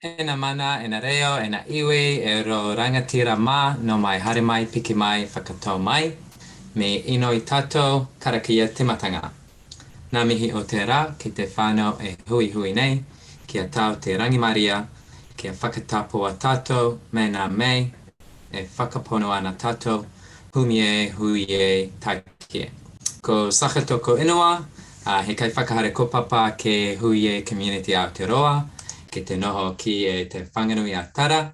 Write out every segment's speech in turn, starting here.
Ena mana, ena reo, ena iwi, e ro rangatira ma, no mai hare mai, piki mai, whakatau mai, me ino I tatou karakia timatanga. Nā mihi o te rā, ki te whānau e hui hui nei, kia tau te rangimaria, kia whakatapua tatou, me nā mei, e whakapono ana tatou, humie, huie, takie. Ko saka toko inua, he kai whakahare kopapa ke huie community Aotearoa, ke te noho ki e te whanganui a Tara.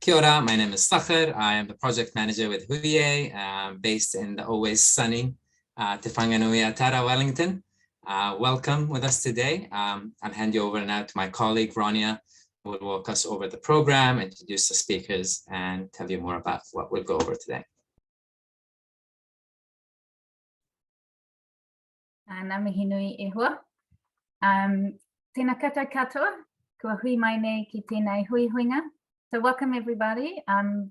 Kia ora, my name is Sacher. I am the project manager with Huie, based in the always sunny Te Whanganui a Tara, Wellington. Welcome with us today. I'll hand you over now to my colleague, Ronia, who will walk us over the program, introduce the speakers, and tell you more about what we'll go over today. Nā mihi nui e hua. Tēnā koutou katoa, kua hui mai nei ki tēnei hui huinga. So welcome everybody,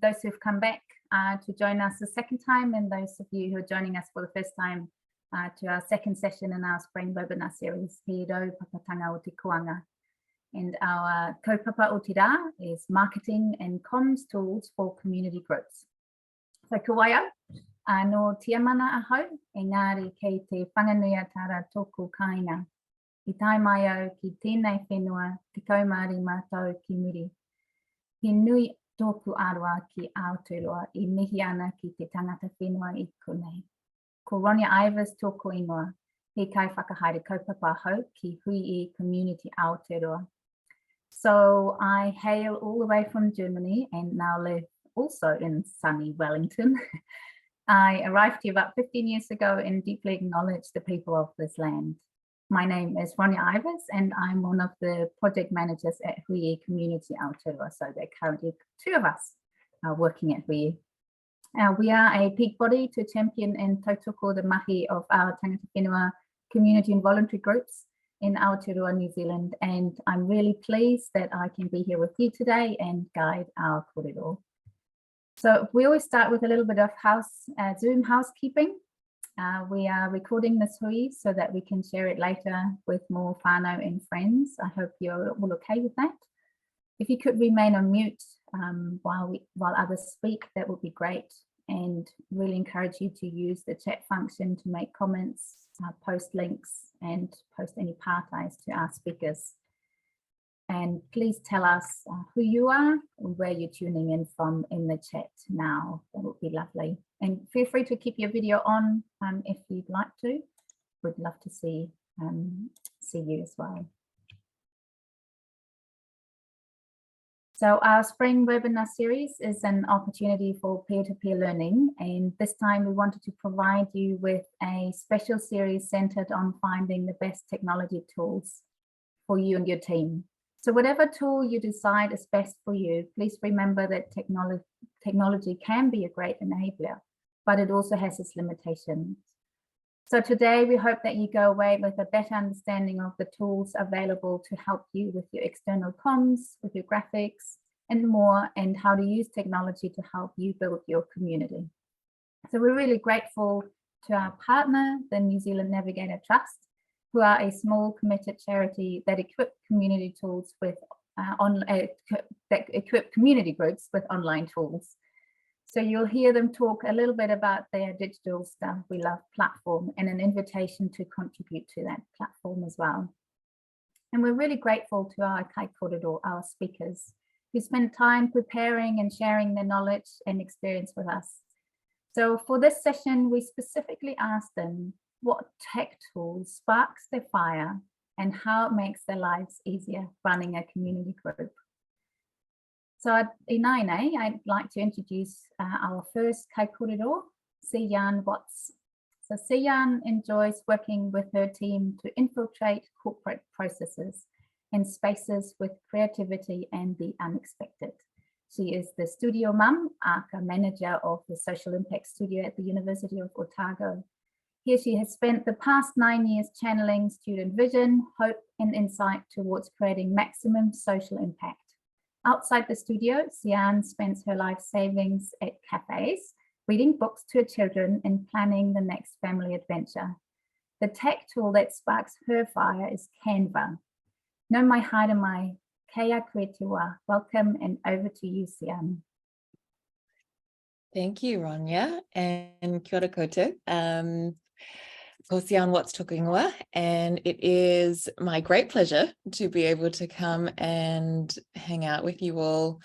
those who've come back to join us the second time, and those of you who are joining us for the first time to our second session in our spring webinar series, He Rau Papatanga o Te Koanga. And our kaupapa o te rā is marketing and comms tools for community groups. So ka waia, no tiamana ahau, engari kei te whanganui a Tara tōku kāinga. I tai mai au ki tēnei whenua, te kaumāri mātou ki muri. He nui tōku aroa ki Aotearoa I mihi ana ki te tangata whenua I konei. Ko Ronia Ivers tōku ingoa, he kai whakahaere kaupapa hau ki hui community Aotearoa. So I hail all the way from Germany and now live also in sunny Wellington. I arrived here about 15 years ago and deeply acknowledge the people of this land. My name is Ronia Ivers and I'm one of the project managers at Hui Community Aotearoa. So there are currently two of us working at Hui. We are a peak body to champion and tautoko the mahi of our tangata whenua community and voluntary groups in Aotearoa, New Zealand. And I'm really pleased that I can be here with you today and guide our kōrero. So we always start with a little bit of Zoom housekeeping. We are recording this hui so that we can share it later with more whānau and friends. I hope you're all okay with that. If you could remain on mute while others speak, that would be great. And really encourage you to use the chat function to make comments, post links, and post any partais to our speakers. And please tell us who you are and where you're tuning in from in the chat now. That would be lovely. And feel free to keep your video on if you'd like to. We'd love to see you as well. So our spring webinar series is an opportunity for peer-to-peer learning. And this time we wanted to provide you with a special series centered on finding the best technology tools for you and your team. So whatever tool you decide is best for you, please remember that technology can be a great enabler, but it also has its limitations. So today we hope that you go away with a better understanding of the tools available to help you with your external comms, with your graphics and more, and how to use technology to help you build your community. So we're really grateful to our partner, the New Zealand Navigator Trust, who are a small committed charity that equip community tools with that equip community groups with online tools. So you'll hear them talk a little bit about their digital stuff we love platform and an invitation to contribute to that platform as well. And we're really grateful to our kai kōrero, our speakers, who spend time preparing and sharing their knowledge and experience with us. So for this session, we specifically asked them what tech tool sparks their fire and how it makes their lives easier running a community group. So I'd like to introduce our first kai kōrero, Sze-En Watts. So Sze-En enjoys working with her team to infiltrate corporate processes and spaces with creativity and the unexpected. She is the studio mum, aka manager of the social impact studio at the University of Otago. Here she has spent the past 9 years channeling student vision, hope and insight towards creating maximum social impact. Outside the studio, Sze-En spends her life savings at cafes, reading books to her children and planning the next family adventure. The tech tool that sparks her fire is Canva. No mai haere mai, Kei Aotearoa. Welcome and over to you, Sze-En. Thank you, Ronya, and kia ora koutou. Ko Sze-En Watts toku ingoa, and it is my great pleasure to be able to come and hang out with you all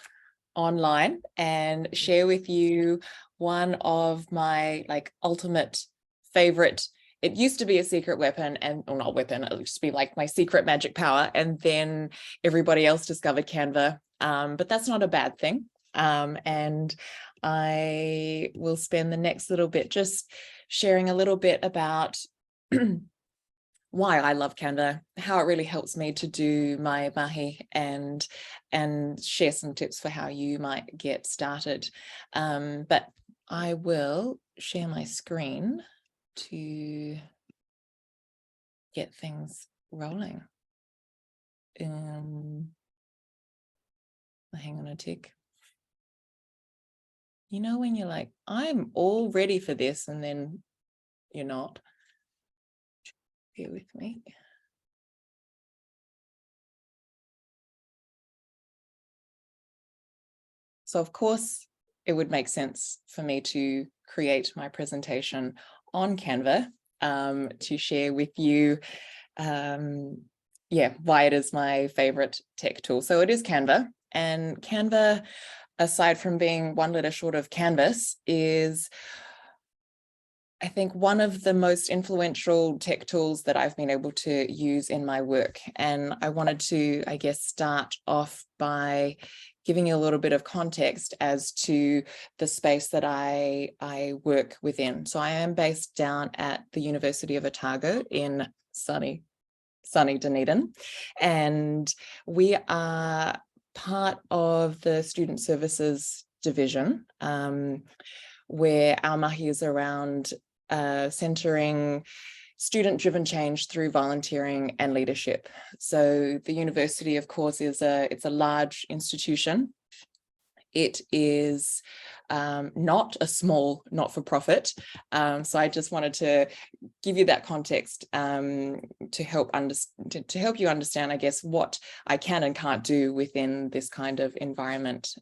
online and share with you one of my ultimate favorite. It used to be a secret weapon, and or not weapon, it used to be like my secret magic power, and then everybody else discovered Canva, but that's not a bad thing. And I will spend the next little bit just sharing a little bit about why I love Canva, how it really helps me to do my mahi, and share some tips for how you might get started. But I will share my screen to get things rolling. Hang on a tick. You know, when you're like, I'm all ready for this, and then you're not. Bear with me. So of course, it would make sense for me to create my presentation on Canva to share with you, why it is my favorite tech tool. So it is Canva, and Canva, aside from being one letter short of canvas, is, I think, one of the most influential tech tools that I've been able to use in my work. And I wanted to, I guess, start off by giving you a little bit of context as to the space that I work within. So I am based down at the University of Otago in sunny Dunedin, and we are part of the Student Services Division, where our mahi is around centering student-driven change through volunteering and leadership. So the university, of course, it's a large institution. It is not a small not-for-profit. So I just wanted to give you that context to help you understand, I guess, what I can and can't do within this kind of environment.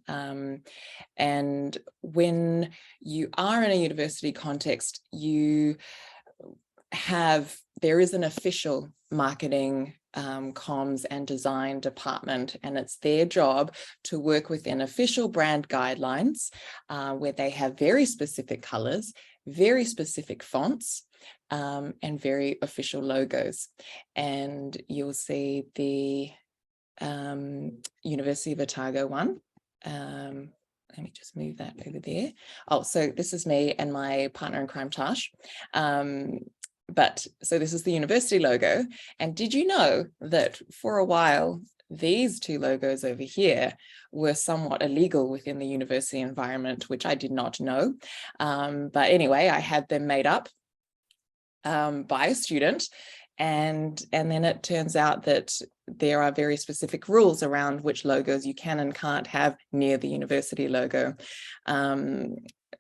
And when you are in a university context, there is an official marketing, comms and design department, and it's their job to work within official brand guidelines, where they have very specific colors, very specific fonts, and very official logos. And you'll see the University of Otago one. Let me just move that over there. Oh, so this is me and my partner in crime, Tash. So this is the university logo. And did you know that for a while, these two logos over here were somewhat illegal within the university environment, which I did not know. But anyway, I had them made up by a student. And then it turns out that there are very specific rules around which logos you can and can't have near the university logo.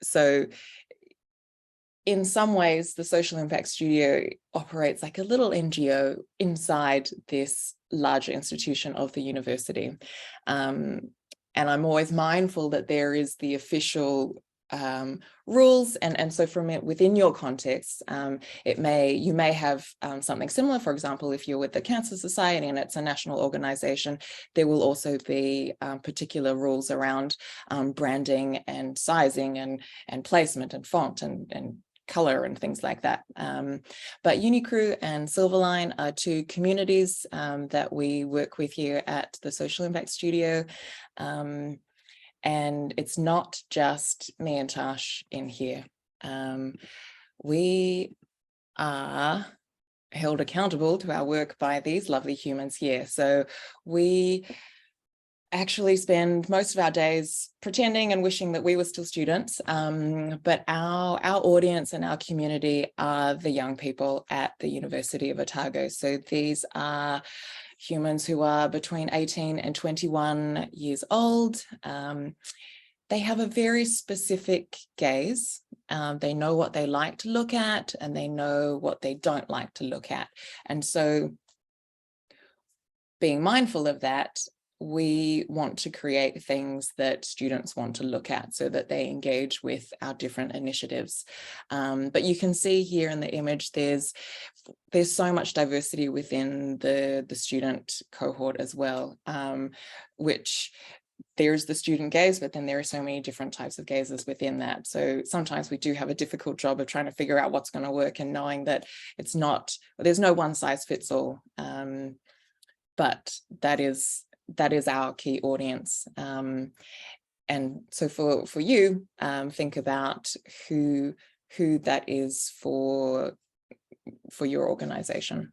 So in some ways, the Social Impact Studio operates like a little NGO inside this larger institution of the university. And I'm always mindful that there is the official rules, and so from it within your context, you may have something similar. For example, if you're with the Cancer Society and it's a national organization, there will also be particular rules around branding and sizing and placement and font and color and things like that. But Unicrew and Silverline are two communities that we work with here at the Social Impact Studio. And it's not just me and Tash in here. We are held accountable to our work by these lovely humans here. So we actually spend most of our days pretending and wishing that we were still students, but our audience and our community are the young people at the University of Otago. So these are humans who are between 18 and 21 years old. They have a very specific gaze. They know what they like to look at, and they know what they don't like to look at. And so being mindful of that, we want to create things that students want to look at so that they engage with our different initiatives. But you can see here in the image, there's so much diversity within the student cohort as well, which there's the student gaze, but then there are so many different types of gazes within that. So sometimes we do have a difficult job of trying to figure out what's going to work and knowing that there's no one size fits all. But that is our key audience. And so for you, think about who that is for your organization.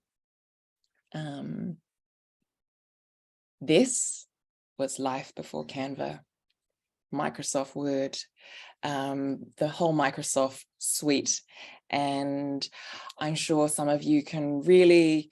This was life before Canva, Microsoft Word, the whole Microsoft suite. And I'm sure some of you can really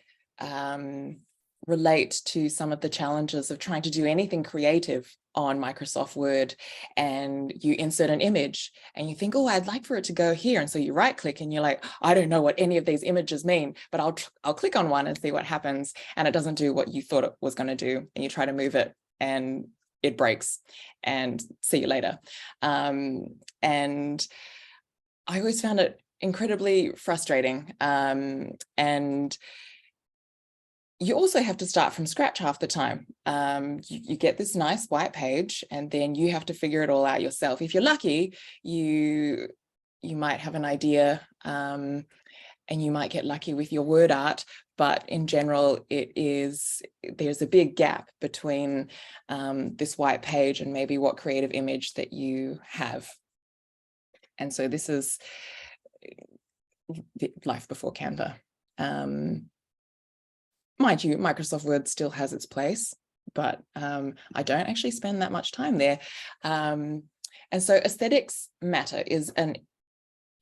relate to some of the challenges of trying to do anything creative on Microsoft Word, and you insert an image and you think, oh, I'd like for it to go here. And so you right click and you're like, I don't know what any of these images mean, but I'll click on one and see what happens. And it doesn't do what you thought it was going to do. And you try to move it and it breaks, and see you later. And I always found it incredibly frustrating. And you also have to start from scratch half the time. You get this nice white page and then you have to figure it all out yourself. If you're lucky, you might have an idea, and you might get lucky with your word art, but in general, there's a big gap between this white page and maybe what creative image that you have. And so this is life before Canva. Mind you, Microsoft Word still has its place, but I don't actually spend that much time there. And so aesthetics matter is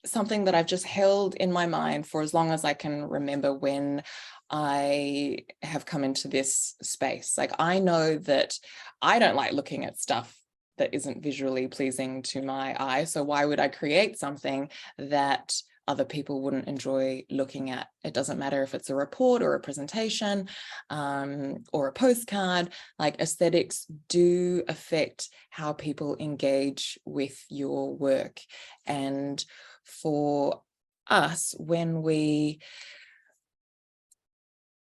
something that I've just held in my mind for as long as I can remember when I have come into this space. Like, I know that I don't like looking at stuff that isn't visually pleasing to my eye. So why would I create something that other people wouldn't enjoy looking at? It doesn't matter if it's a report or a presentation, or a postcard. Like, aesthetics do affect how people engage with your work. And for us, when we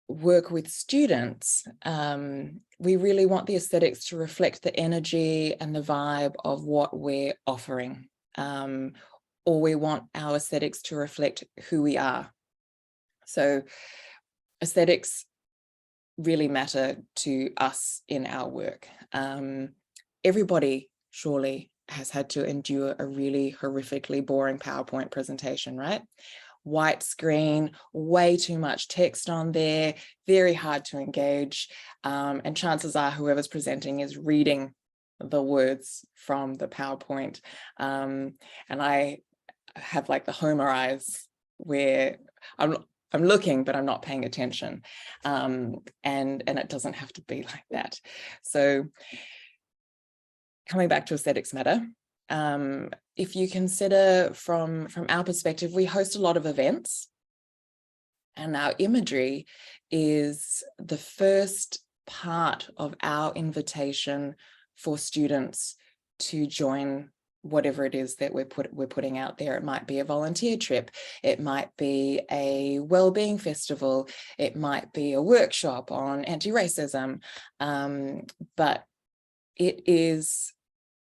work with students, we really want the aesthetics to reflect the energy and the vibe of what we're offering. Or we want our aesthetics to reflect who we are. So aesthetics really matter to us in our work. Everybody surely has had to endure a really horrifically boring PowerPoint presentation, right? White screen, way too much text on there, very hard to engage. And chances are whoever's presenting is reading the words from the PowerPoint. And I have like the Homer eyes where I'm looking, but I'm not paying attention. And it doesn't have to be like that. So coming back to aesthetics matter, if you consider from our perspective, we host a lot of events, and our imagery is the first part of our invitation for students to join whatever it is that we're putting out there. It might be a volunteer trip, it might be a wellbeing festival, it might be a workshop on anti-racism, but it is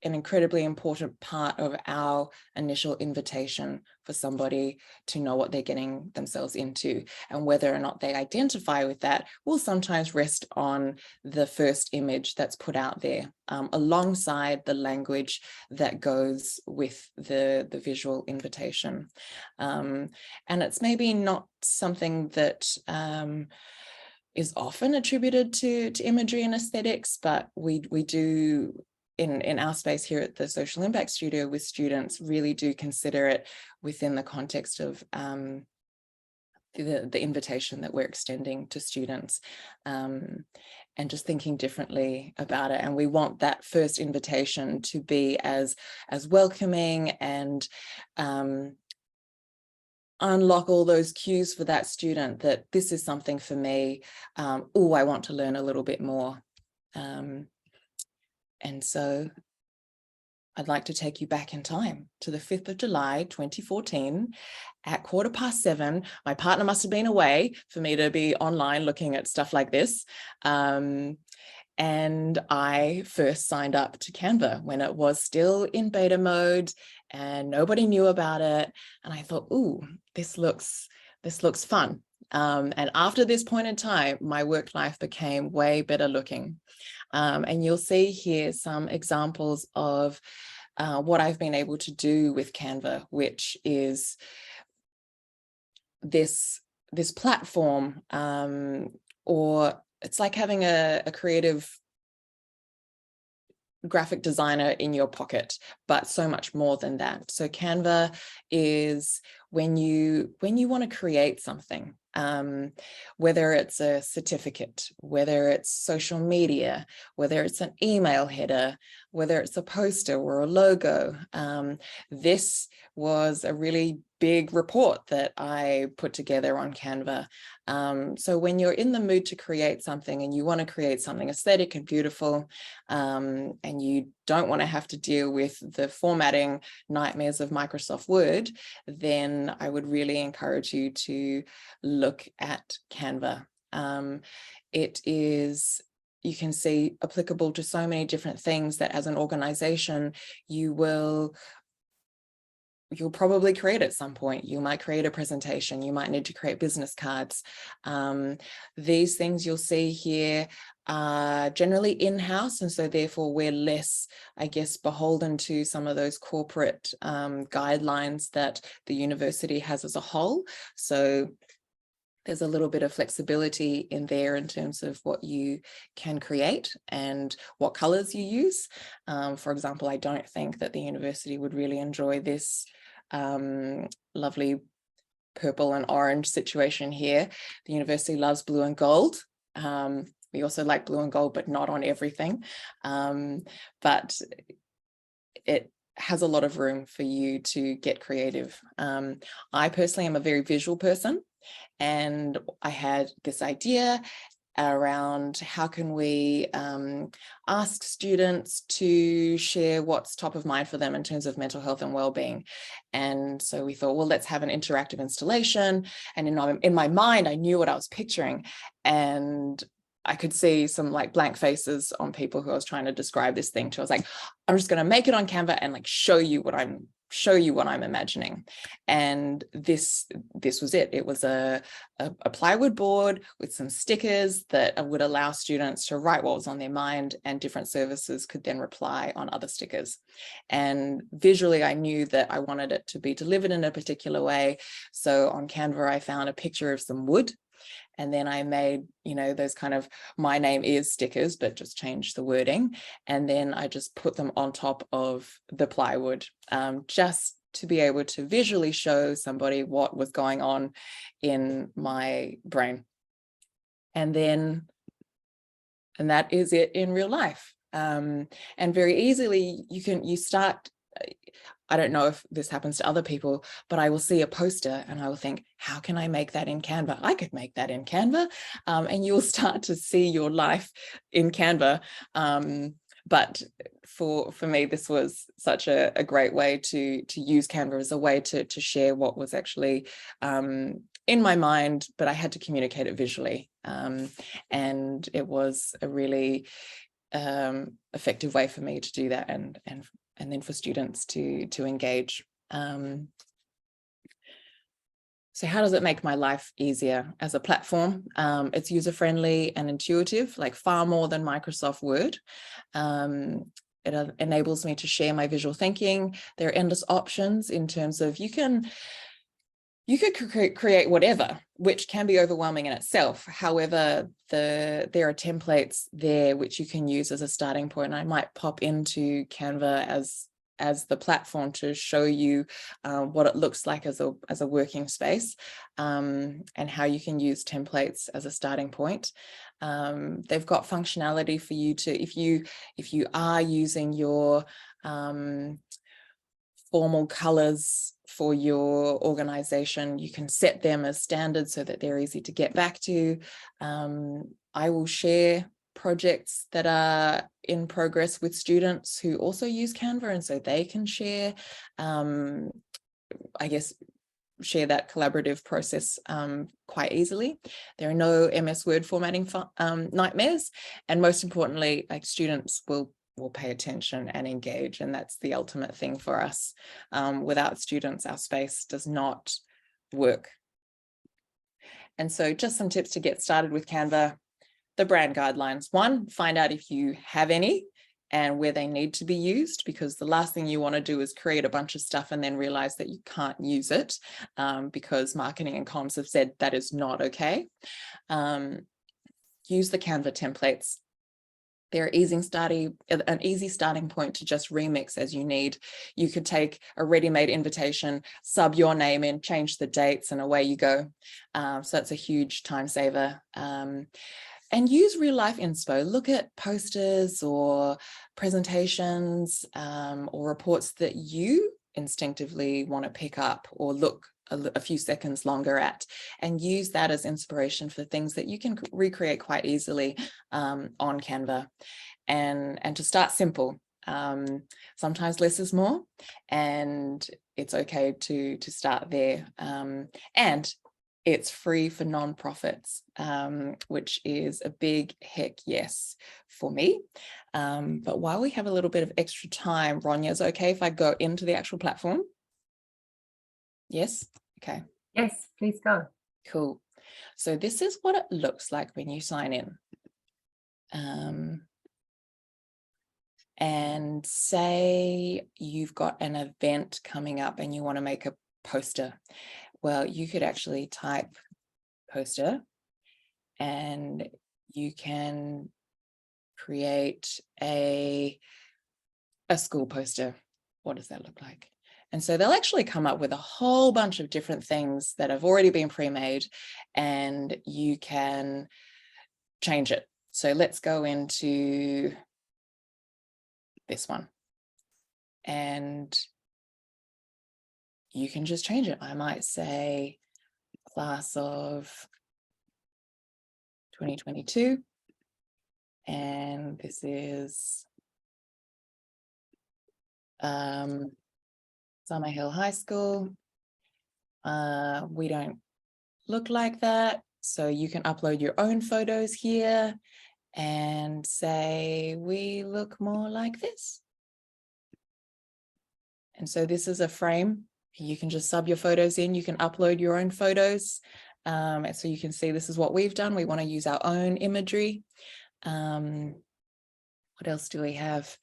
an incredibly important part of our initial invitation for somebody to know what they're getting themselves into. And whether or not they identify with that will sometimes rest on the first image that's put out there, alongside the language that goes with the visual invitation. And it's maybe not something that is often attributed to imagery and aesthetics, but we do, in our space here at the Social Impact Studio with students, really do consider it within the context of the invitation that we're extending to students, and just thinking differently about it. And we want that first invitation to be as welcoming and unlock all those cues for that student that this is something for me. Oh, I want to learn a little bit more. And so I'd like to take you back in time to the 5th of July, 2014 at 7:15. My partner must have been away for me to be online looking at stuff like this. And I first signed up to Canva when it was still in beta mode and nobody knew about it. And I thought, ooh, this looks fun. And after this point in time, my work life became way better looking. And you'll see here some examples of what I've been able to do with Canva, which is this platform, or it's like having a creative graphic designer in your pocket, but so much more than that. So Canva is when you want to create something, whether it's a certificate, whether it's social media, whether it's an email header, whether it's a poster or a logo. This was a really big report that I put together on Canva. So when you're in the mood to create something and you want to create something aesthetic and beautiful, and you don't want to have to deal with the formatting nightmares of Microsoft Word, then I would really encourage you to look at Canva. It is, you can see, applicable to so many different things that as an organization, you'll probably create at some point. You might create a presentation, you might need to create business cards. These things you'll see here are generally in-house, and so therefore we're less, I guess, beholden to some of those corporate guidelines that the university has as a whole. So there's a little bit of flexibility in there in terms of what you can create and what colors you use. For example, I don't think that the university would really enjoy this lovely purple and orange situation here. The university loves blue and gold. We also like blue and gold, but not on everything. But it has a lot of room for you to get creative. I personally am a very visual person, and I had this idea around how can we ask students to share what's top of mind for them in terms of mental health and well-being. And so we thought, well, let's have an interactive installation. And in my mind, I knew what I was picturing, and I could see some like blank faces on people who I was trying to describe this thing to. I was like, I'm just going to make it on Canva and like show you what I'm imagining. And this was it. It was a plywood board with some stickers that would allow students to write what was on their mind, and different services could then reply on other stickers. And visually, I knew that I wanted it to be delivered in a particular way. So on Canva, I found a picture of some wood. And then I made, those kind of my name is stickers, but just changed the wording. And then I just put them on top of the plywood, just to be able to visually show somebody what was going on in my brain. And that is it in real life. And very easily you start, I don't know if this happens to other people, but I will see a poster and I will think, how can I make that in Canva? I could make that in Canva. And you'll start to see your life in Canva. But for me, this was such a great way to use Canva as a way to share what was actually in my mind, but I had to communicate it visually. And it was a really effective way for me to do that, and then for students to engage. So how does it make my life easier as a platform? It's user-friendly and intuitive, like far more than Microsoft Word. It enables me to share my visual thinking. There are endless options in terms of you could create whatever, which can be overwhelming in itself. However, there are templates there which you can use as a starting point. And I might pop into Canva as the platform to show you what it looks like as a working space, and how you can use templates as a starting point. They've got functionality for you to, if you are using your formal colors for your organization, you can set them as standard so that they're easy to get back to. I will share projects that are in progress with students who also use Canva, and so they can share, I guess, share that collaborative process quite easily. There are no MS Word formatting nightmares, and most importantly, like, students will pay attention and engage, and that's the ultimate thing for us. Without students, our space does not work. And so just some tips to get started with Canva. The brand guidelines. 1, find out if you have any and where they need to be used, because the last thing you want to do is create a bunch of stuff and then realize that you can't use it because marketing and comms have said that is not okay. Use the Canva templates. They're an easy starting point to just remix as you need. You could take a ready-made invitation, sub your name in, change the dates, and away you go. So that's a huge time saver. And use real life inspo. Look at posters or presentations or reports that you instinctively want to pick up or look a few seconds longer at, and use that as inspiration for things that you can recreate quite easily on Canva. And to start simple. Sometimes less is more, and it's okay to start there. And it's free for nonprofits, which is a big heck yes for me. But while we have a little bit of extra time, Ronya, is it okay if I go into the actual platform? Yes? Okay. Yes, please go. Cool. So this is what it looks like when you sign in. And say you've got an event coming up and you want to make a poster. Well, you could actually type poster and you can create a school poster. What does that look like? And so they'll actually come up with a whole bunch of different things that have already been pre-made, and you can change it. So let's go into this one. And you can just change it. I might say class of 2022. And this is Summerhill High School. We don't look like that. So you can upload your own photos here and say, we look more like this. And so this is a frame. You can just sub your photos in. You can upload your own photos. And so you can see this is what we've done. We want to use our own imagery. What else do we have?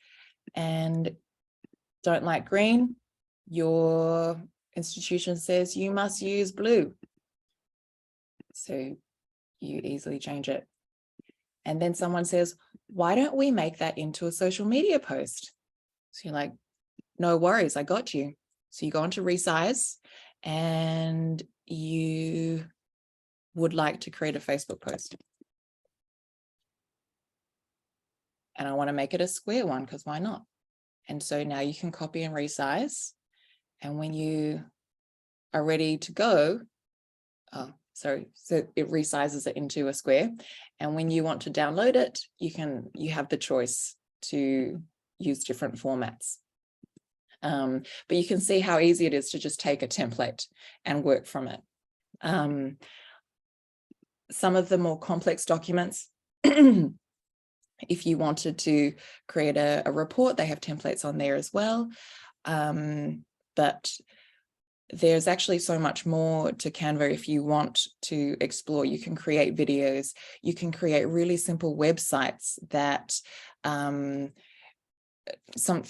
And don't like green. Your institution says you must use blue. So you easily change it. And then someone says, why don't we make that into a social media post? So you're like, no worries, I got you. So you go on to resize and you would like to create a Facebook post. And I want to make it a square one because why not? And so now you can copy and resize. And when you are ready to go, so it resizes it into a square. And when you want to download it, you have the choice to use different formats. But you can see how easy it is to just take a template and work from it. Some of the more complex documents, if you wanted to create a report, they have templates on there as well. But there's actually so much more to Canva if you want to explore. You can create videos, you can create really simple websites that for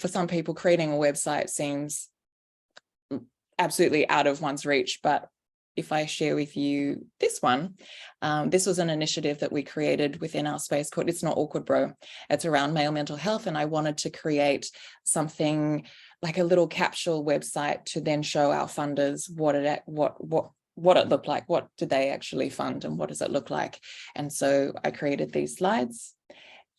some people creating a website seems absolutely out of one's reach. But if I share with you this one, this was an initiative that we created within our space called It's Not Awkward Bro. It's around male mental health, and I wanted to create something like a little capsule website to then show our funders what it looked like, what did they actually fund, and what does it look like. And so I created these slides,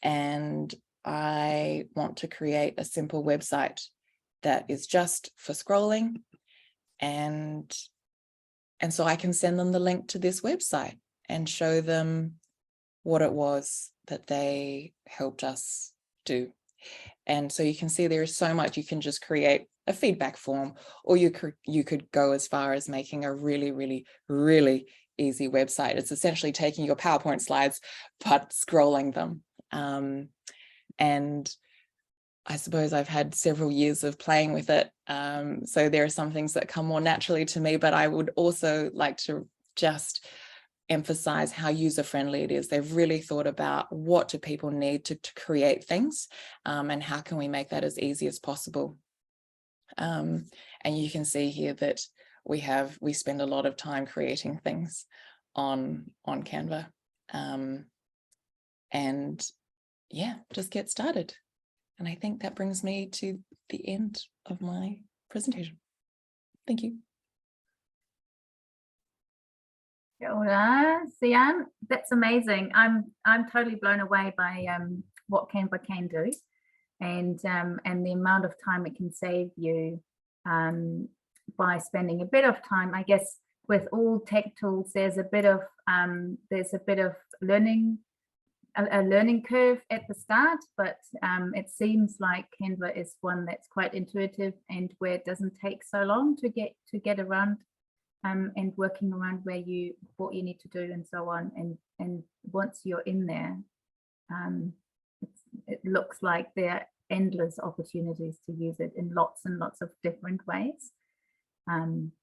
and I want to create a simple website that is just for scrolling, and so I can send them the link to this website and show them what it was that they helped us do. And so you can see there is so much. You can just create a feedback form, or you could go as far as making a really, really, really easy website. It's essentially taking your PowerPoint slides, but scrolling them. And I suppose I've had several years of playing with it. So there are some things that come more naturally to me, but I would also like to just emphasize how user-friendly it is. They've really thought about what do people need to create things, and how can we make that as easy as possible. And you can see here that we spend a lot of time creating things on Canva, and yeah, just get started. And I think that brings me to the end of my presentation. Thank you. Kia ora, Sze-En. That's amazing. I'm totally blown away by what Canva can do, and the amount of time it can save you by spending a bit of time. I guess with all tech tools, there's a bit of learning. A learning curve at the start, but it seems like Canva is one that's quite intuitive and where it doesn't take so long to get around and working around what you need to do and so on. And once you're in there, it looks like there are endless opportunities to use it in lots and lots of different ways.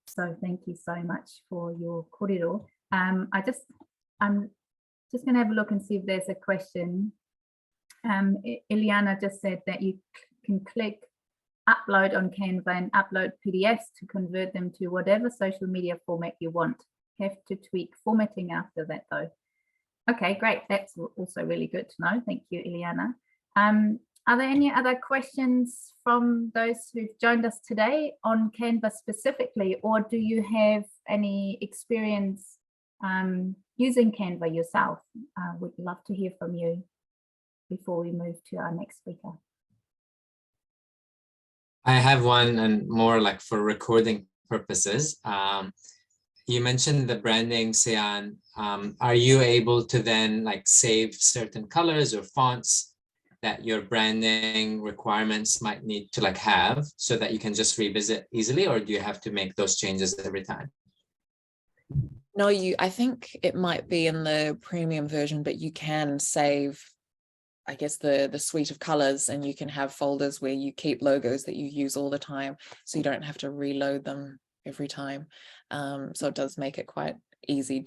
So thank you so much for your kōrero. I'm just going to have a look and see if there's a question. Ileana just said that you can click upload on Canva and upload PDFs to convert them to whatever social media format you want. Have to tweak formatting after that though. Okay, great. That's also really good to know. Thank you, Ileana. Are there any other questions from those who've joined us today on Canva specifically, or do you have any experience using Canva yourself? We'd love to hear from you before we move to our next speaker. I have one, and more like for recording purposes. You mentioned the branding, Sze-En. Are you able to then like save certain colors or fonts that your branding requirements might need to like have so that you can just revisit easily, or do you have to make those changes every time? No, I think it might be in the premium version, but you can save, I guess, the suite of colors, and you can have folders where you keep logos that you use all the time, so you don't have to reload them every time. So it does make it quite easy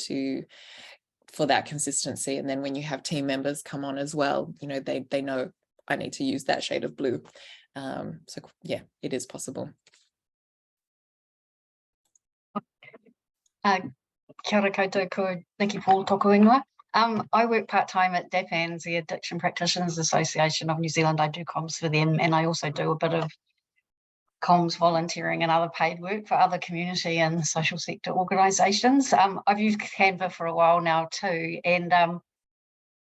for that consistency. And then when you have team members come on as well, you know, they know I need to use that shade of blue. So yeah, it is possible. Kia ora koutou, ko Nikki Paul tōku ingoa. I work part-time at DAPANZ, the Addiction Practitioners Association of New Zealand. I do comms for them, and I also do a bit of comms volunteering and other paid work for other community and social sector organisations. I've used Canva for a while now too, and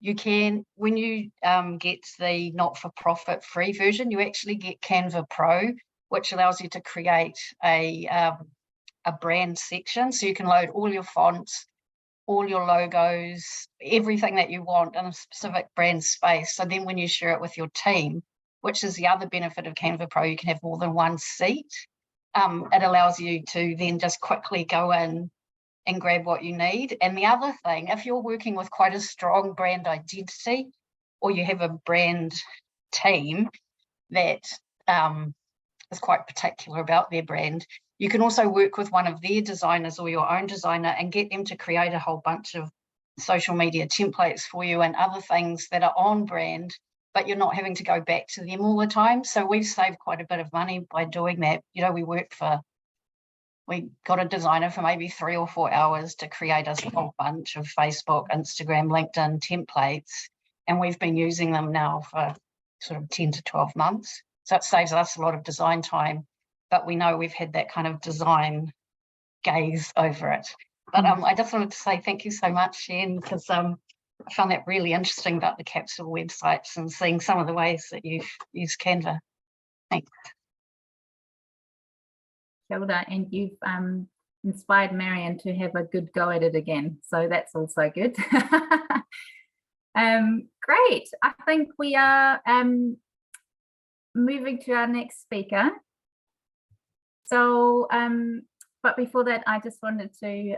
you can, when you get the not-for-profit free version, you actually get Canva Pro, which allows you to create a brand section, so you can load all your fonts, all your logos, everything that you want in a specific brand space. So then when you share it with your team, which is the other benefit of Canva Pro, you can have more than one seat. It allows you to then just quickly go in and grab what you need. And the other thing, if you're working with quite a strong brand identity, or you have a brand team that is quite particular about their brand, you can also work with one of their designers or your own designer and get them to create a whole bunch of social media templates for you and other things that are on brand, but you're not having to go back to them all the time. So we've saved quite a bit of money by doing that. You know, we got a designer for maybe 3 or 4 hours to create us a whole bunch of Facebook, Instagram, LinkedIn templates, and we've been using them now for sort of 10 to 12 months. So it saves us a lot of design time, but we know we've had that kind of design gaze over it. But I just wanted to say thank you so much, Sze-En, because I found that really interesting about the capsule websites and seeing some of the ways that you've used Canva. Thanks. Kia ora, and you've inspired Marion to have a good go at it again, so that's also good. Great. I think we are moving to our next speaker. So, but before that, I just wanted to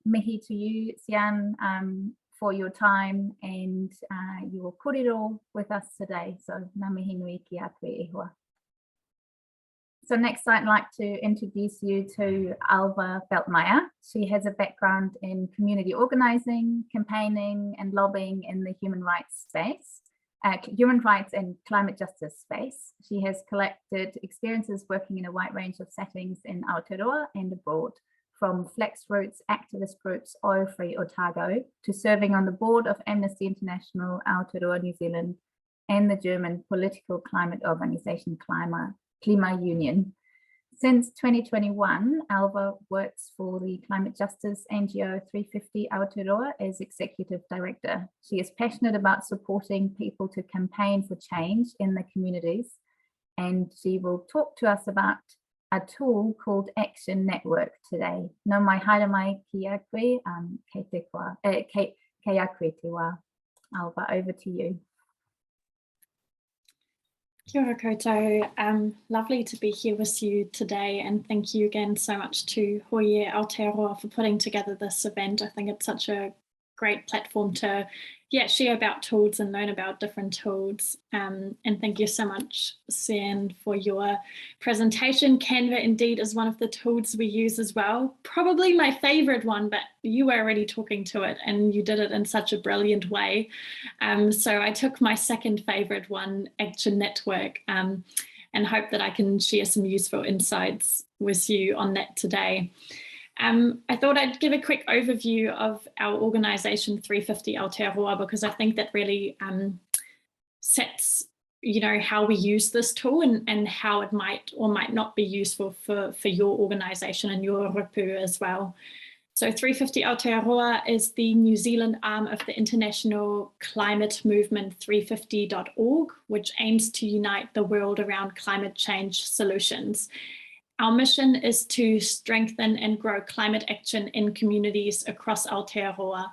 mihi to you, Sze-En, for your time and your kōrero with us today. So, ngā mihi nui ki a koe e hoa. So next, I'd like to introduce you to Alva Feldmeier. She has a background in community organizing, campaigning, and lobbying in the human rights space, human rights and climate justice space. She has collected experiences working in a wide range of settings in Aotearoa and abroad, from flex roots activist groups Oil-Free Otago to serving on the board of Amnesty International Aotearoa New Zealand and the German political climate organization Klima Union. Since 2021, Alva works for the climate justice NGO 350 Aotearoa as executive director. She is passionate about supporting people to campaign for change in the communities, and she will talk to us about a tool called Action Network today. No mai haere mai ki a koe, kei a koe te wā. Alva, over to you. Kia ora koutou. Lovely to be here with you today, and thank you again so much to Hoye Aotearoa for putting together this event. I think it's such a great platform to share about tools and learn about different tools. And thank you so much, Sze-En, for your presentation. Canva indeed is one of the tools we use as well. Probably my favorite one, but you were already talking to it and you did it in such a brilliant way. So I took my second favorite one, Action Network, and hope that I can share some useful insights with you on that today. I thought I'd give a quick overview of our organisation 350 Aotearoa, because I think that really sets, how we use this tool and how it might or might not be useful for your organisation and your rupu as well. So 350 Aotearoa is the New Zealand arm of the international climate movement 350.org, which aims to unite the world around climate change solutions. Our mission is to strengthen and grow climate action in communities across Aotearoa.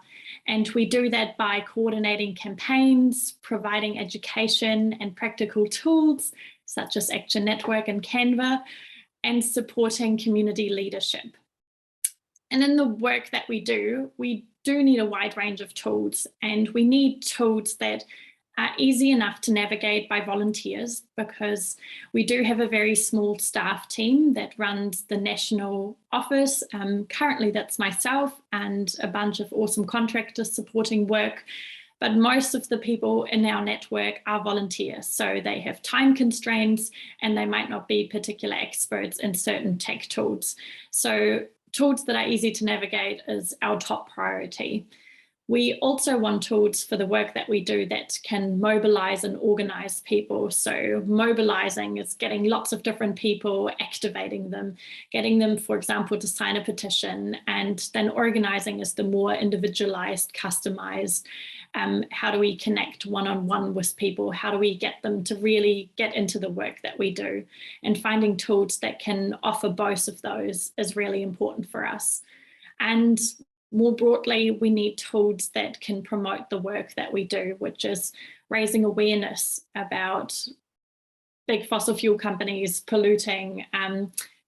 And we do that by coordinating campaigns, providing education and practical tools, such as Action Network and Canva, and supporting community leadership. And in the work that we do need a wide range of tools, and we need tools that are easy enough to navigate by volunteers, because we do have a very small staff team that runs the national office. Currently that's myself and a bunch of awesome contractors supporting work, but most of the people in our network are volunteers. So they have time constraints and they might not be particular experts in certain tech tools. So tools that are easy to navigate is our top priority. We also want tools for the work that we do that can mobilize and organize people. So mobilizing is getting lots of different people, activating them, getting them, for example, to sign a petition, and then organizing is the more individualized, customized. How do we connect one-on-one with people? How do we get them to really get into the work that we do? And finding tools that can offer both of those is really important for us. And more broadly, we need tools that can promote the work that we do, which is raising awareness about big fossil fuel companies polluting.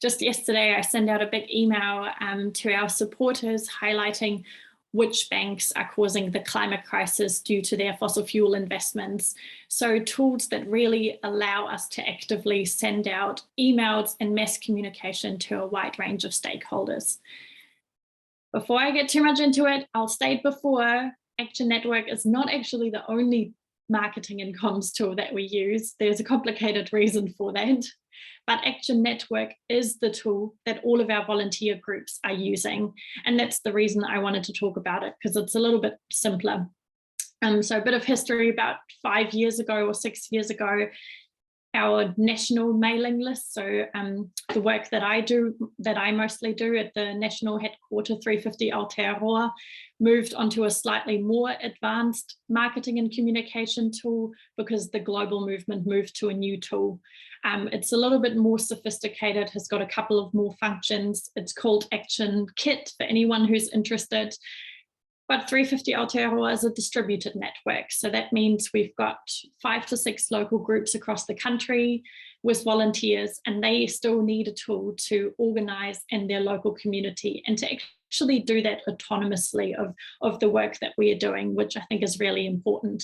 Just yesterday, I sent out a big email to our supporters highlighting which banks are causing the climate crisis due to their fossil fuel investments. So tools that really allow us to actively send out emails and mass communication to a wide range of stakeholders. Before I get too much into it, I'll state before, Action Network is not actually the only marketing and comms tool that we use. There's a complicated reason for that. But Action Network is the tool that all of our volunteer groups are using. And that's the reason I wanted to talk about it, because it's a little bit simpler. So a bit of history. About 5 years ago or 6 years ago, our national mailing list, so the work that I mostly do at the national headquarter 350 Aotearoa, moved onto a slightly more advanced marketing and communication tool because the global movement moved to a new tool. It's a little bit more sophisticated, has got a couple of more functions. It's called Action Kit for anyone who's interested. But 350 Aotearoa is a distributed network. So that means we've got 5 to 6 local groups across the country with volunteers, and they still need a tool to organize in their local community and to actually do that autonomously of the work that we are doing, which I think is really important.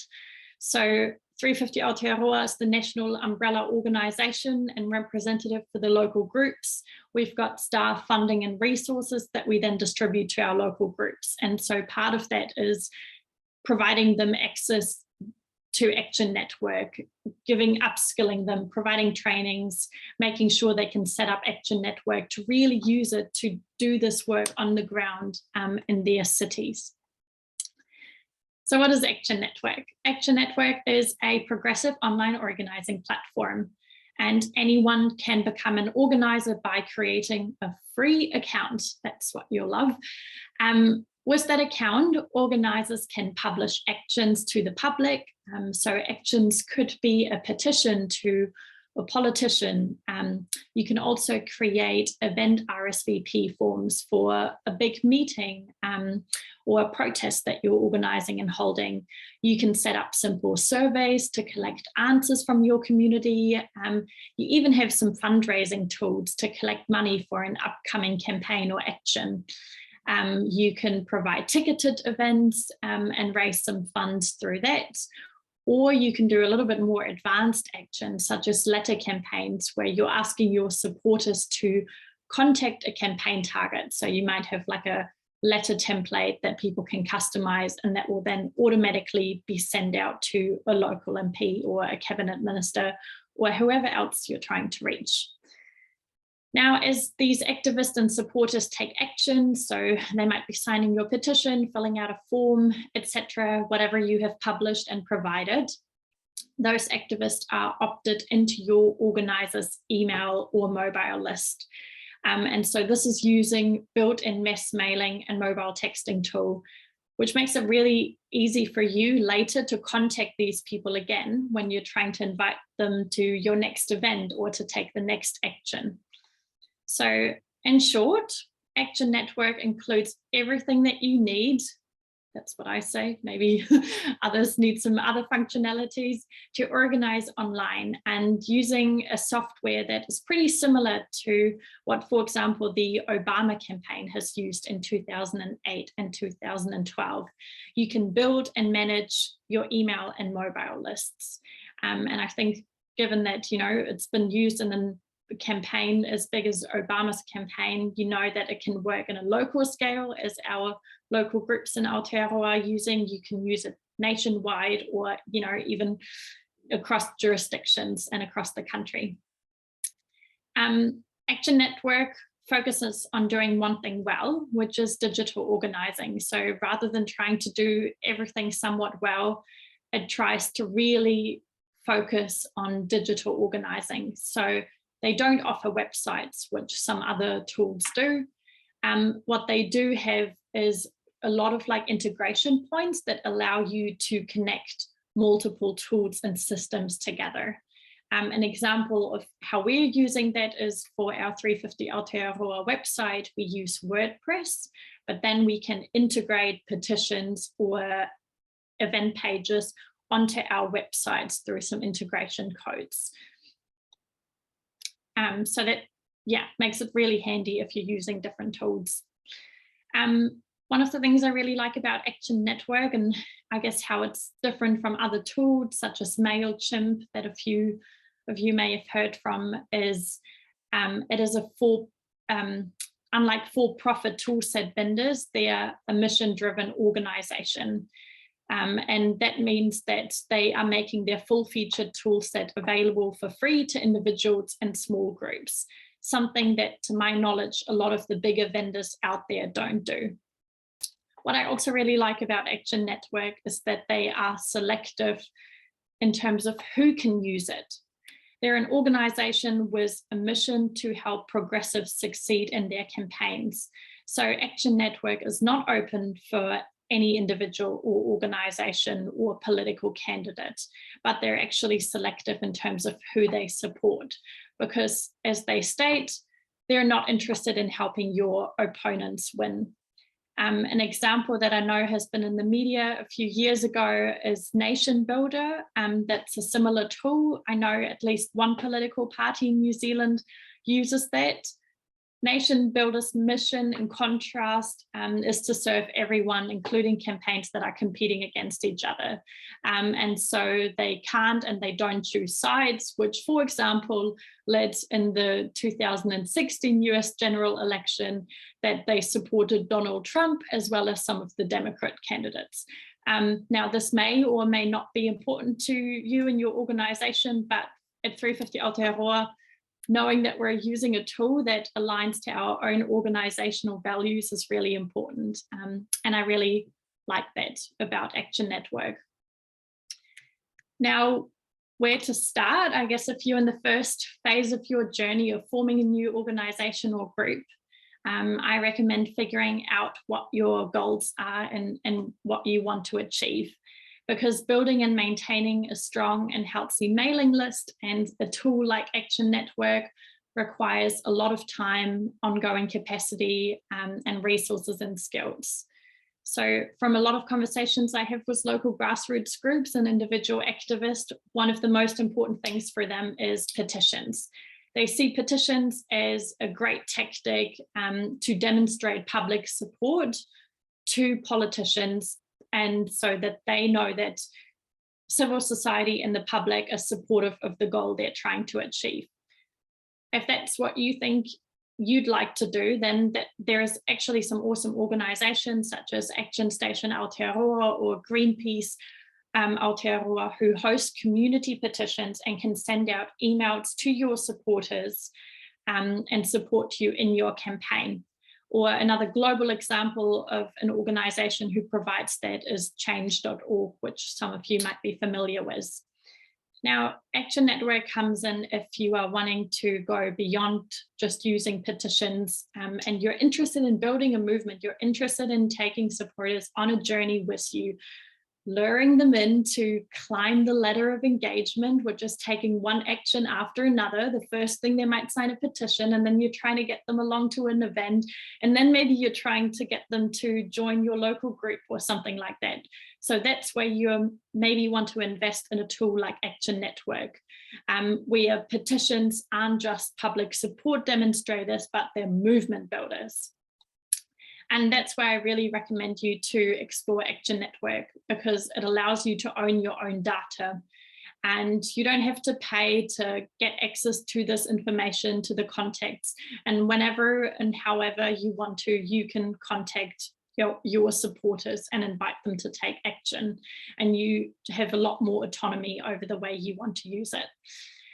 So 350 Aotearoa is the national umbrella organisation and representative for the local groups. We've got staff, funding and resources that we then distribute to our local groups. And so part of that is providing them access to Action Network, upskilling them, providing trainings, making sure they can set up Action Network to really use it to do this work on the ground in their cities. So what is Action Network? Action Network is a progressive online organising platform, and anyone can become an organiser by creating a free account. That's what you'll love. With that account, organisers can publish actions to the public. So actions could be a petition to a politician. You can also create event RSVP forms for a big meeting or a protest that you're organising and holding. You can set up simple surveys to collect answers from your community. You even have some fundraising tools to collect money for an upcoming campaign or action. You can provide ticketed events and raise some funds through that. Or you can do a little bit more advanced actions, such as letter campaigns, where you're asking your supporters to contact a campaign target. So you might have like a letter template that people can customize, and that will then automatically be sent out to a local MP or a cabinet minister or whoever else you're trying to reach. Now, as these activists and supporters take action, so they might be signing your petition, filling out a form, etc., whatever you have published and provided, those activists are opted into your organiser's email or mobile list. And so this is using built-in mass mailing and mobile texting tool, which makes it really easy for you later to contact these people again when you're trying to invite them to your next event or to take the next action. So in short, Action Network includes everything that you need. That's what I say. Maybe others need some other functionalities to organize online, and using a software that is pretty similar to what, for example, the Obama campaign has used in 2008 and 2012. You can build and manage your email and mobile lists. And I think given that, you know, it's been used in the campaign as big as Obama's campaign, you know that it can work in a local scale, as our local groups in Aotearoa are using. You can use it nationwide, or, you know, even across jurisdictions and across the country. Action Network focuses on doing one thing well, which is digital organising. So rather than trying to do everything somewhat well, it tries to really focus on digital organising. So they don't offer websites, which some other tools do. What they do have is a lot of like integration points that allow you to connect multiple tools and systems together. An example of how we're using that is for our 350 Aotearoa website, we use WordPress, but then we can integrate petitions or event pages onto our websites through some integration codes. So that, yeah, makes it really handy if you're using different tools. One of the things I really like about Action Network, and I guess how it's different from other tools such as MailChimp that a few of you may have heard from, is it is unlike for-profit toolset vendors, they are a mission-driven organisation. And that means that they are making their full-featured toolset available for free to individuals and small groups, something that, to my knowledge, a lot of the bigger vendors out there don't do. What I also really like about Action Network is that they are selective in terms of who can use it. They're an organisation with a mission to help progressives succeed in their campaigns. So Action Network is not open for any individual or organisation or political candidate, but they're actually selective in terms of who they support, because as they state, they're not interested in helping your opponents win. An example that I know has been in the media a few years ago is Nation Builder. That's a similar tool. I know at least one political party in New Zealand uses that. Nation Builder's mission, in contrast, is to serve everyone, including campaigns that are competing against each other. And so they can't and they don't choose sides, which, for example, led in the 2016 US general election that they supported Donald Trump as well as some of the Democrat candidates. Now, this may or may not be important to you and your organization, but at 350 Aotearoa, knowing that we're using a tool that aligns to our own organizational values is really important. And I really like that about Action Network. Now, where to start? I guess if you're in the first phase of your journey of forming a new organization or group, I recommend figuring out what your goals are and what you want to achieve. Because building and maintaining a strong and healthy mailing list and a tool like Action Network requires a lot of time, ongoing capacity, and resources and skills. So from a lot of conversations I have with local grassroots groups and individual activists, one of the most important things for them is petitions. They see petitions as a great tactic to demonstrate public support to politicians, and so that they know that civil society and the public are supportive of the goal they're trying to achieve. If that's what you think you'd like to do, then there is actually some awesome organizations such as Action Station Aotearoa or Greenpeace Aotearoa who host community petitions and can send out emails to your supporters and support you in your campaign. Or another global example of an organization who provides that is change.org, which some of you might be familiar with. Now, Action Network comes in if you are wanting to go beyond just using petitions and you're interested in building a movement, you're interested in taking supporters on a journey with you, luring them in to climb the ladder of engagement, which is taking one action after another. The first thing they might sign a petition, and then you're trying to get them along to an event, and then maybe you're trying to get them to join your local group or something like that. So that's where you maybe want to invest in a tool like Action Network, where petitions aren't just public support demonstrators, but they're movement builders. And that's why I really recommend you to explore Action Network, because it allows you to own your own data. And you don't have to pay to get access to this information, to the contacts. And whenever and however you want to, you can contact your supporters and invite them to take action. And you have a lot more autonomy over the way you want to use it.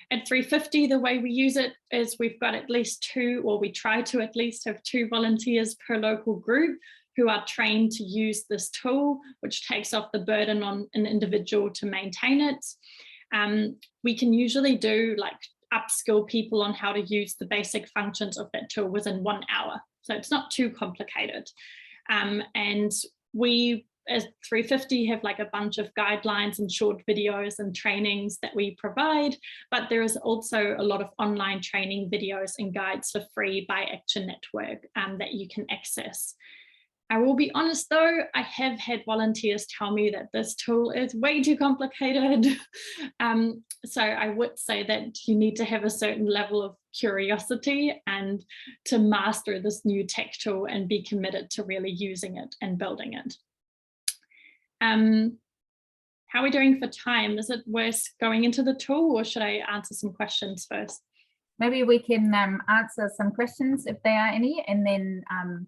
At 350, the way we use it is we've got at least two, or we try to at least have 2 volunteers per local group who are trained to use this tool, which takes off the burden on an individual to maintain it. We can usually do like upskill people on how to use the basic functions of that tool within 1 hour. So it's not too complicated. And we, as 350, have like a bunch of guidelines and short videos and trainings that we provide, but there is also a lot of online training videos and guides for free by Action Network that you can access. I will be honest though, I have had volunteers tell me that this tool is way too complicated. So I would say that you need to have a certain level of curiosity and to master this new tech tool and be committed to really using it and building it. How are we doing for time? Is it worth going into the tool, or should I answer some questions first? Maybe we can answer some questions if there are any, and then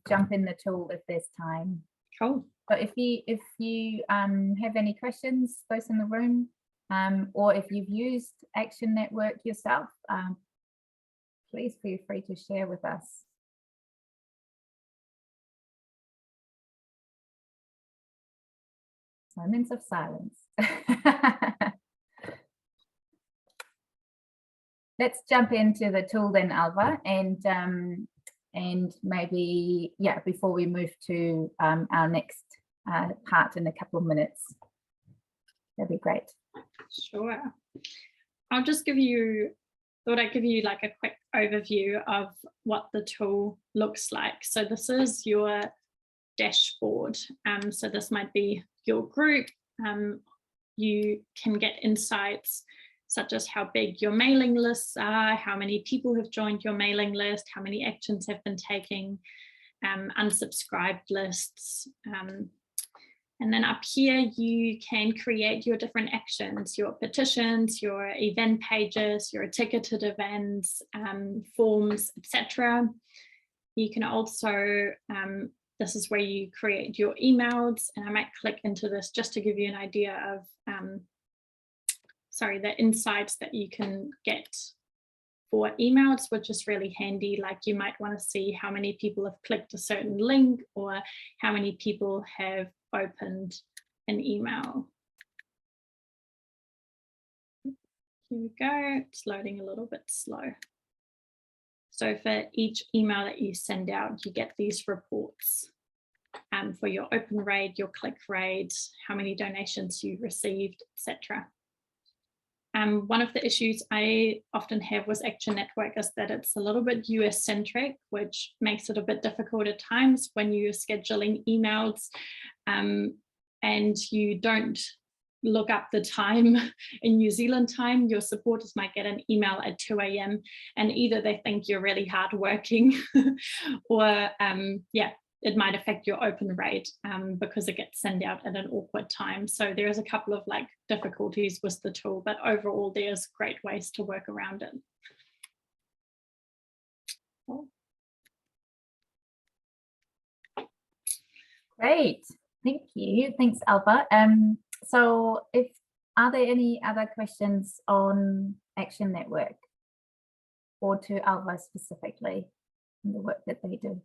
jump in the tool if there's time. Cool. So if you have any questions, those in the room, or if you've used Action Network yourself, please feel free to share with us. Moments of silence. Let's jump into the tool then, Alva, and maybe, yeah, before we move to our next part in a couple of minutes. That'd be great. Sure. I'll just give you, thought I'd give you like a quick overview of what the tool looks like. So this is your dashboard. So this might be your group. You can get insights such as how big your mailing lists are, how many people have joined your mailing list, how many actions have been taken, unsubscribed lists. And then up here, you can create your different actions, your petitions, your event pages, your ticketed events, forms, etc. You can also, this is where you create your emails, and I might click into this just to give you an idea of, the insights that you can get for emails, which is really handy. Like you might want to see how many people have clicked a certain link or how many people have opened an email. Here we go, it's loading a little bit slow. So for each email that you send out, you get these reports for your open rate, your click rate, how many donations you received, etc. One of the issues I often have with Action Network is that it's a little bit US centric, which makes it a bit difficult at times when you're scheduling emails and you don't look up the time in New Zealand time. Your supporters might get an email at 2 a.m. and either they think you're really hardworking or it might affect your open rate because it gets sent out at an awkward time. So there's a couple of like difficulties with the tool, but overall there's great ways to work around it. Oh. Great, thank you. Thanks, Alva. So are there any other questions on Action Network or to Alva specifically in the work that they do?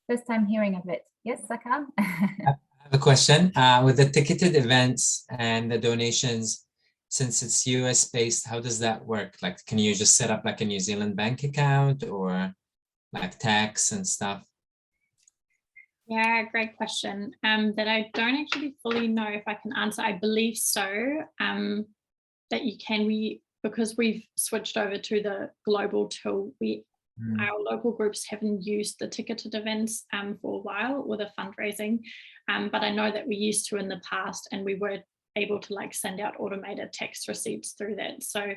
First time hearing of it. Yes, Saka? I have a question. With the ticketed events and the donations, since it's US based, how does that work? Like, can you just set up like a New Zealand bank account or like tax and stuff? Yeah, great question that I don't actually fully know if I can answer. I believe so, that you can, because we've switched over to the global tool, our local groups haven't used the ticketed events for a while or the fundraising, but I know that we used to in the past, and we were able to like send out automated text receipts through that. So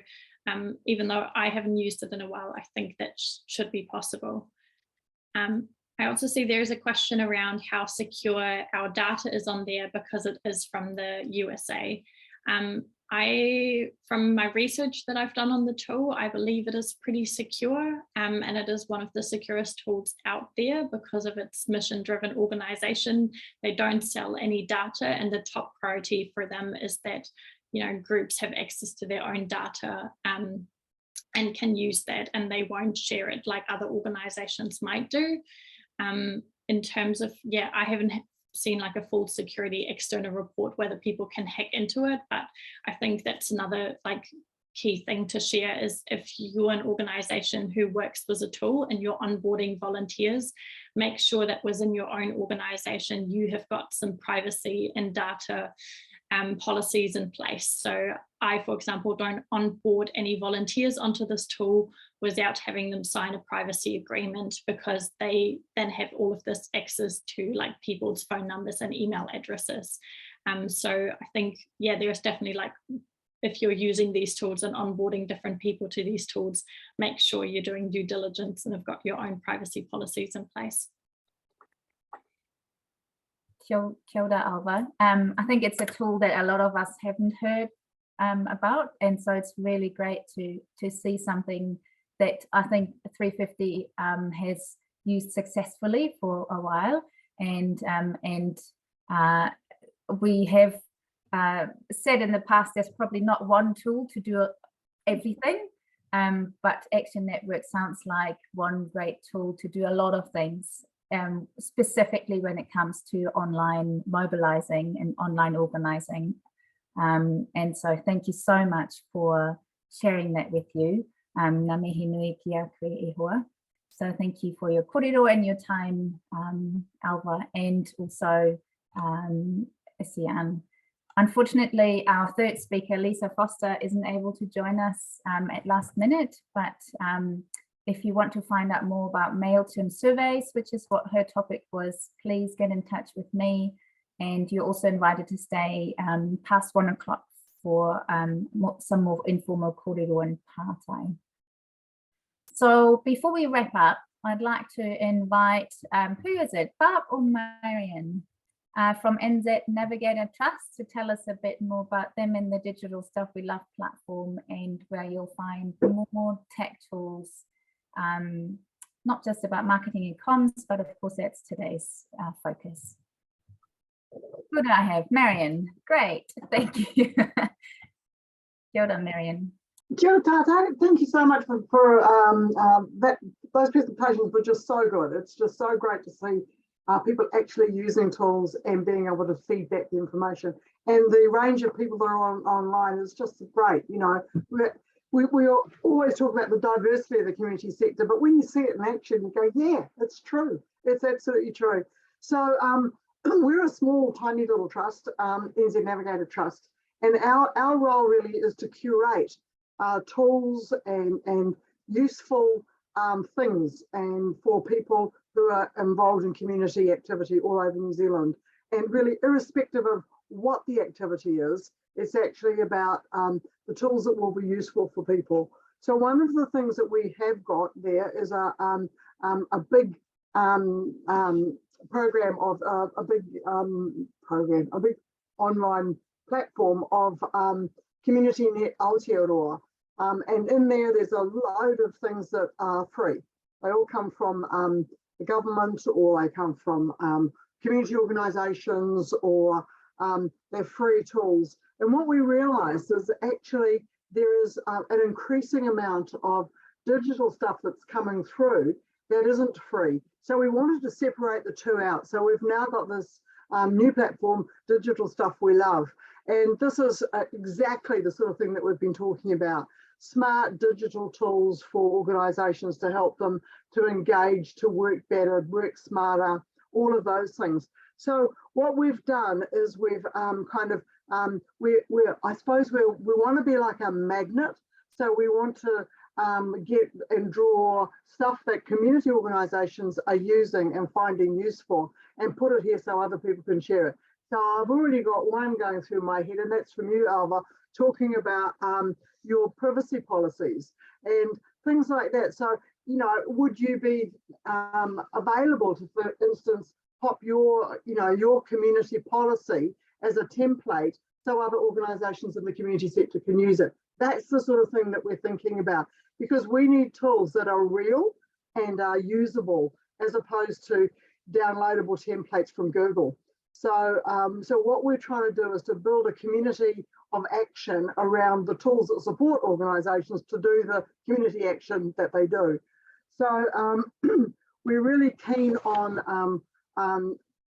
even though I haven't used it in a while, I think that should be possible. I also see there's a question around how secure our data is on there because it is from the USA. From my research that I've done on the tool, I believe it is pretty secure, and it is one of the securest tools out there because of its mission-driven organization. They don't sell any data, and the top priority for them is that, you know, groups have access to their own data and can use that, and they won't share it like other organizations might do. In terms of, I haven't seen like a full security external report whether people can hack into it, but I think that's another like key thing to share is if you're an organization who works with a tool and you're onboarding volunteers, make sure that within your own organization you have got some privacy and data policies in place. So I, for example, don't onboard any volunteers onto this tool without having them sign a privacy agreement, because they then have all of this access to like people's phone numbers and email addresses. So I think, there's definitely like, if you're using these tools and onboarding different people to these tools, make sure you're doing due diligence and have got your own privacy policies in place. Kia ora, Alva. I think it's a tool that a lot of us haven't heard about, and so it's really great to see something that I think 350 has used successfully for a while, and we have said in the past there's probably not one tool to do everything, but Action Network sounds like one great tool to do a lot of things. Specifically when it comes to online mobilizing and online organizing. And so thank you so much for sharing that with you. Ngā mihi nui ki a koe e hoa. So thank you for your kōrero and your time, Alva, and also Sze-En. Unfortunately, our third speaker, Lisa Foster, isn't able to join us at last minute, but If you want to find out more about mail term surveys, which is what her topic was, please get in touch with me. And you're also invited to stay past 1 o'clock for some more informal kōrero and pārtai. So before we wrap up, I'd like to invite, who is it, Barb or Marion, from NZ Navigator Trust, to tell us a bit more about them and the Digital Stuff We Love platform, and where you'll find more tech tools, not just about marketing and comms, but of course that's today's focus. Who do I have? Marion. Great, thank you. Kia ora, Marion. Kia ora tātou. Thank you so much for those presentations were just so good. It's just so great to see people actually using tools and being able to feed back the information. And the range of people that are online is just great. You know, we always talk about the diversity of the community sector, but when you see it in action, you go, yeah, it's true. It's absolutely true. So we're a small, tiny little trust, NZ Navigator Trust, and our role really is to curate tools and useful things and for people who are involved in community activity all over New Zealand. And really, irrespective of what the activity is, it's actually about the tools that will be useful for people. So one of the things that we have got there is a big program of a big online platform of Community Net Aotearoa. And in there's a load of things that are free. They all come from the government, or they come from community organisations, or they're free tools. And what we realised is actually there is an increasing amount of digital stuff that's coming through that isn't free. So we wanted to separate the two out. So we've now got this new platform, Digital Stuff We Love. And this is exactly the sort of thing that we've been talking about. Smart digital tools for organisations to help them to engage, to work better, work smarter, all of those things. So what we've done is we've I suppose we want to be like a magnet. So we want to get and draw stuff that community organisations are using and finding useful, and put it here so other people can share it. So I've already got one going through my head, and that's from you, Alva, talking about your privacy policies and things like that. So, you know, would you be available to, for instance, pop your community policy as a template so other organisations in the community sector can use it? That's the sort of thing that we're thinking about, because we need tools that are real and are usable, as opposed to downloadable templates from Google. So, so what we're trying to do is to build a community of action around the tools that support organisations to do the community action that they do. So we're really keen on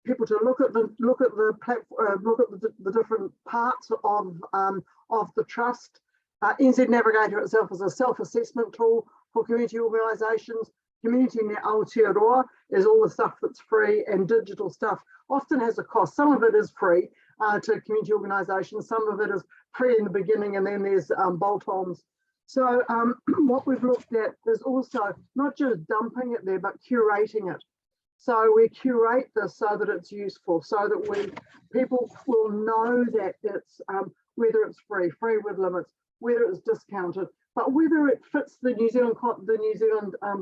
people to look at the platform, look at the different parts of the trust. NZ Navigator itself is a self-assessment tool for community organisations. Community Net Aotearoa is all the stuff that's free, and digital stuff often has a cost. Some of it is free to community organisations, some of it is free in the beginning, and then there's bolt-ons. So what we've looked at is also not just dumping it there, but curating it. So we curate this so that it's useful, so that people will know that it's whether it's free with limits, whether it's discounted, but whether it fits the New Zealand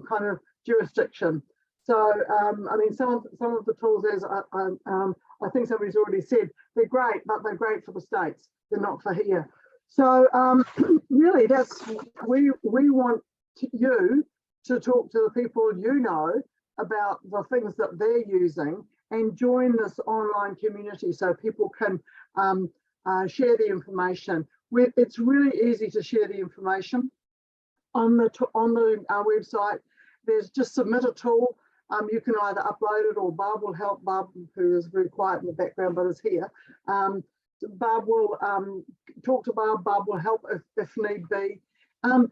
kind of jurisdiction. So I mean, some of the tools, as I think somebody's already said, they're great, but they're great for the States. They're not for here. So really, we want you to talk to the people you know about the things that they're using, and join this online community so people can share the information. It's really easy to share the information on the website. There's just submit a tool. You can either upload it, or Barb will help. Barb, who is very quiet in the background but is here. Barb will talk to Barb. Barb will help if need be. And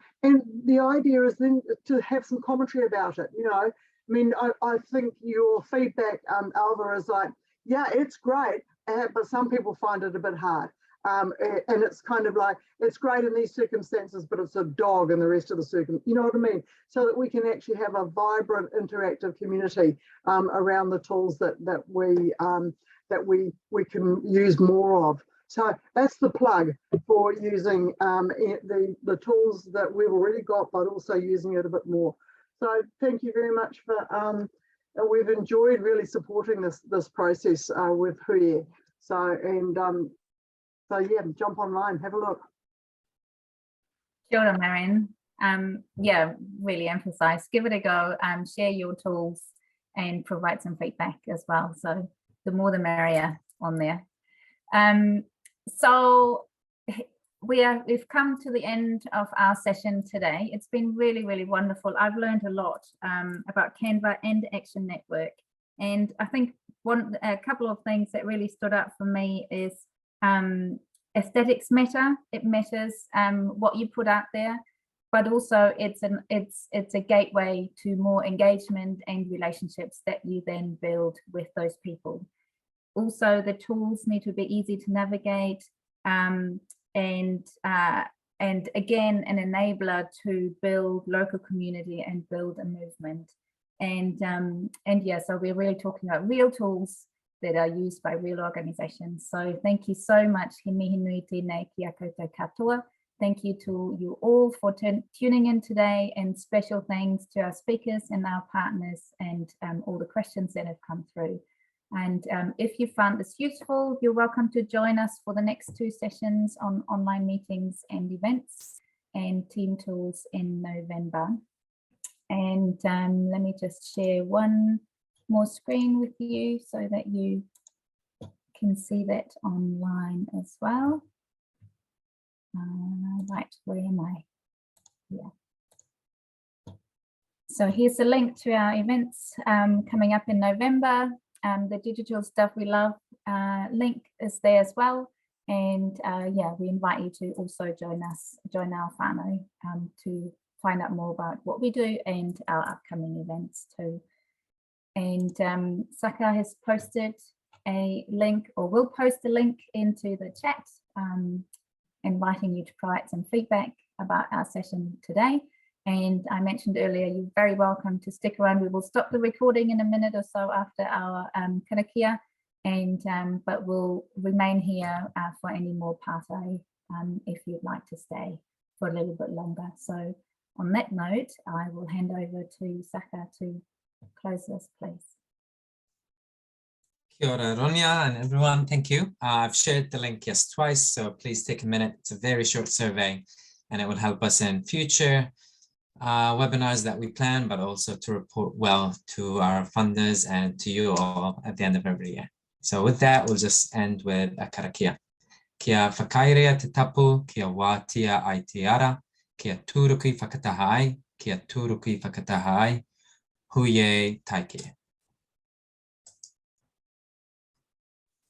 the idea is then to have some commentary about it. You know, I mean, I think your feedback, Alva, is like, yeah, it's great, but some people find it a bit hard. and it's kind of like, it's great in these circumstances, but it's a dog in the rest of the you know what I mean? So that we can actually have a vibrant, interactive community around the tools that we can use more of. So that's the plug for using the tools that we've already got, but also using it a bit more. So thank you very much for, we've enjoyed really supporting this process with Huie. So yeah, jump online, have a look. Kia ora, Marion. Yeah, really emphasize, give it a go, share your tools and provide some feedback as well. So the more the merrier on there. So we've come to the end of our session today. It's been really, really wonderful. I've learned a lot about Canva and Action Network. And I think a couple of things that really stood out for me is aesthetics matter. It matters what you put out there, but also it's a gateway to more engagement and relationships that you then build with those people. Also, the tools need to be easy to navigate, and again, an enabler to build local community and build a movement. And yeah, so we're really talking about real tools that are used by real organizations. So thank you so much, he mihi nui tēnei ki a koutou katoa. Thank you to you all for tuning in today, and special thanks to our speakers and our partners and all the questions that have come through. And if you found this useful, you're welcome to join us for the next 2 sessions on online meetings and events and team tools in November. And let me just share one more screen with you so that you can see that online as well. Right, where am I? Yeah. So here's a link to our events coming up in November. The Digital Stuff We Love link is there as well. And yeah, we invite you to also join our whānau to find out more about what we do and our upcoming events too. And Saka has posted a link, or will post a link into the chat, inviting you to provide some feedback about our session today. And I mentioned earlier, you're very welcome to stick around. We will stop the recording in a minute or so after our karakia, but we'll remain here for any more partai if you'd like to stay for a little bit longer. So on that note, I will hand over to Saka to close this, please. Kia ora, Ronya, and everyone, thank you. I've shared the link twice, so please take a minute. It's a very short survey, and it will help us in future webinars that we plan, but also to report well to our funders and to you all at the end of every year. So with that, we'll just end with a karakia. Kia whakairea te tapu, kia wātia ai te ara, kia tūruki whakataha ai, kia tūruki whakataha ai, huie taike.